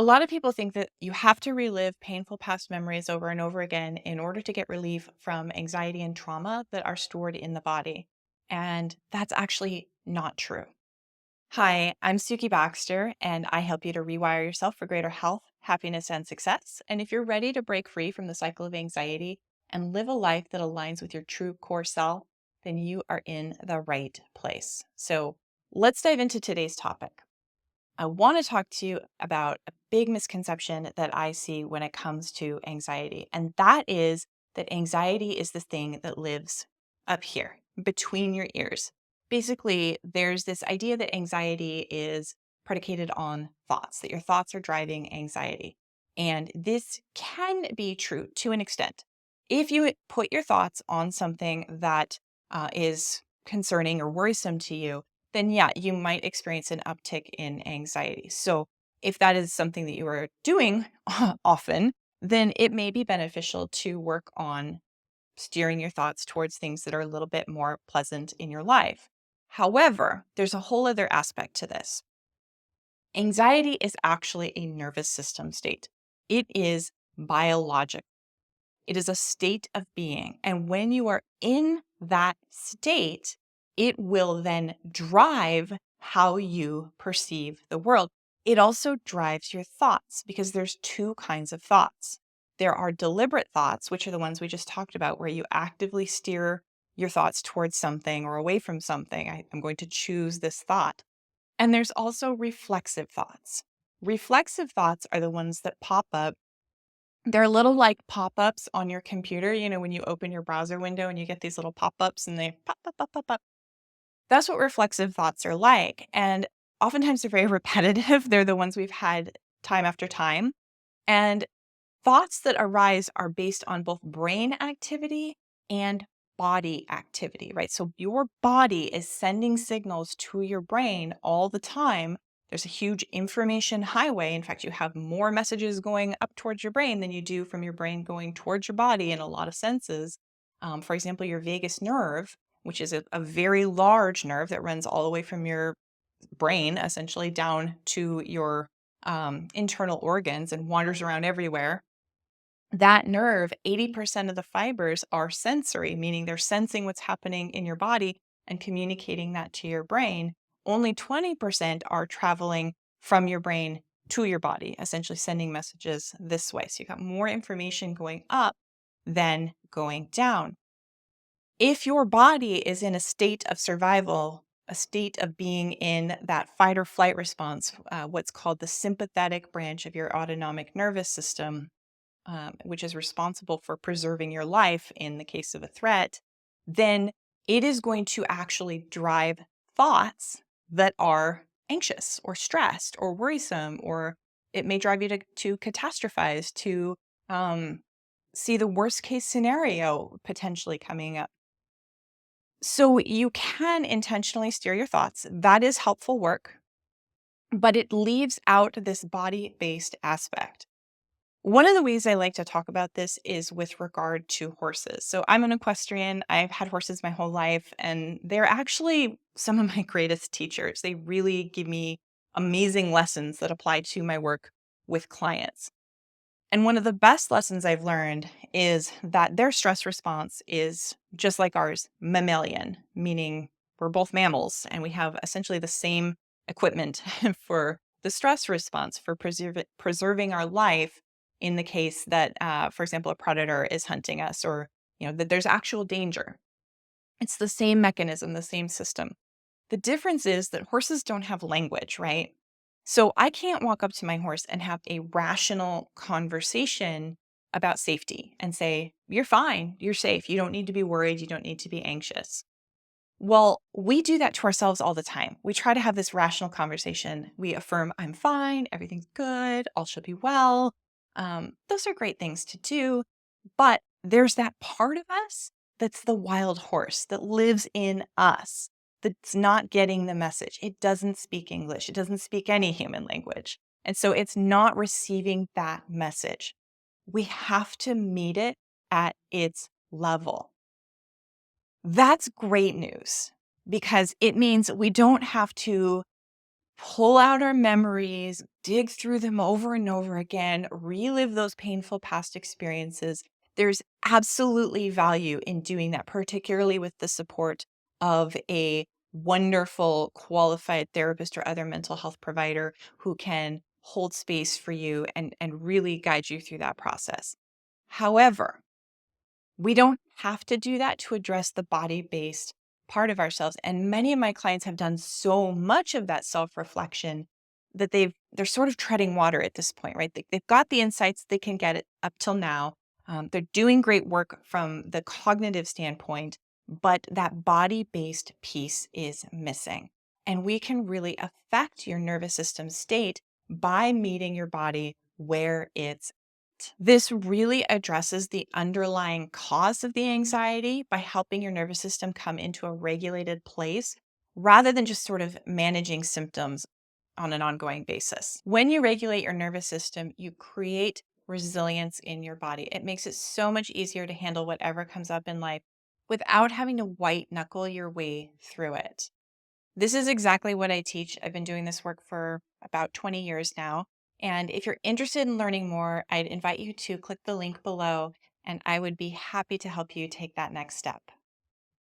A lot of people think that you have to relive painful past memories over and over again in order to get relief from anxiety and trauma that are stored in the body. And that's actually not true. Hi, I'm Sukie Baxter, and I help you to rewire yourself for greater health, happiness, and success. And if you're ready to break free from the cycle of anxiety and live a life that aligns with your true core self, then you are in the right place. So let's dive into today's topic. I want to talk to you about a big misconception that I see when it comes to anxiety. And that is that anxiety is the thing that lives up here between your ears. Basically, there's this idea that anxiety is predicated on thoughts, that your thoughts are driving anxiety. And this can be true to an extent. If you put your thoughts on something that is concerning or worrisome to you, then yeah, you might experience an uptick in anxiety. So if that is something that you are doing often, then it may be beneficial to work on steering your thoughts towards things that are a little bit more pleasant in your life. However, there's a whole other aspect to this. Anxiety is actually a nervous system state. It is biologic. It is a state of being. And when you are in that state, it will then drive how you perceive the world. It also drives your thoughts because there's two kinds of thoughts. There are deliberate thoughts, which are the ones we just talked about, where you actively steer your thoughts towards something or away from something. I'm going to choose this thought. And there's also reflexive thoughts. Reflexive thoughts are the ones that pop up. They're little like pop-ups on your computer, when you open your browser window and you get these little pop-ups and they pop, pop, pop, pop, pop. That's what reflexive thoughts are like. And oftentimes they're very repetitive. They're the ones we've had time after time. And thoughts that arise are based on both brain activity and body activity, right? So your body is sending signals to your brain all the time. There's a huge information highway. In fact, you have more messages going up towards your brain than you do from your brain going towards your body in a lot of senses. For example, your vagus nerve, which is a very large nerve that runs all the way from your brain, essentially down to your internal organs and wanders around everywhere. That nerve, 80% of the fibers are sensory, meaning they're sensing what's happening in your body and communicating that to your brain. Only 20% are traveling from your brain to your body, essentially sending messages this way. So you've got more information going up than going down. If your body is in a state of survival, a state of being in that fight or flight response, what's called the sympathetic branch of your autonomic nervous system, which is responsible for preserving your life in the case of a threat, then it is going to actually drive thoughts that are anxious or stressed or worrisome, or it may drive you to catastrophize, to see the worst case scenario potentially coming up. So you can intentionally steer your thoughts. That is helpful work, but it leaves out this body-based aspect. One of the ways I like to talk about this is with regard to horses. So I'm an equestrian. I've had horses my whole life, and they're actually some of my greatest teachers. They really give me amazing lessons that apply to my work with clients. And one of the best lessons I've learned is that their stress response is just like ours, mammalian, meaning we're both mammals and we have essentially the same equipment for the stress response for preserving our life in the case that, for example, a predator is hunting us, or that there's actual danger. It's the same mechanism, the same system. The difference is that horses don't have language, right? So I can't walk up to my horse and have a rational conversation about safety and say, "You're fine, you're safe, you don't need to be worried, you don't need to be anxious." Well, we do that to ourselves all the time. We try to have this rational conversation. We affirm, "I'm fine, everything's good, all should be well." Those are great things to do, but there's that part of us that's the wild horse that lives in us, that's not getting the message. It doesn't speak English. It doesn't speak any human language. And so it's not receiving that message. We have to meet it at its level. That's great news because it means we don't have to pull out our memories, dig through them over and over again, relive those painful past experiences. There's absolutely value in doing that, particularly with the support of a wonderful, qualified therapist or other mental health provider who can hold space for you and really guide you through that process. However, we don't have to do that to address the body-based part of ourselves, and many of my clients have done so much of that self-reflection that they're sort of treading water at this point, right? They've got the insights they can get it up till now. They're doing great work from the cognitive standpoint, but that body-based piece is missing. And we can really affect your nervous system state by meeting your body where it's. This really addresses the underlying cause of the anxiety by helping your nervous system come into a regulated place rather than just sort of managing symptoms on an ongoing basis. When you regulate your nervous system, you create resilience in your body. It makes it so much easier to handle whatever comes up in life without having to white knuckle your way through it. This is exactly what I teach. I've been doing this work for about 20 years now. And if you're interested in learning more, I'd invite you to click the link below, and I would be happy to help you take that next step.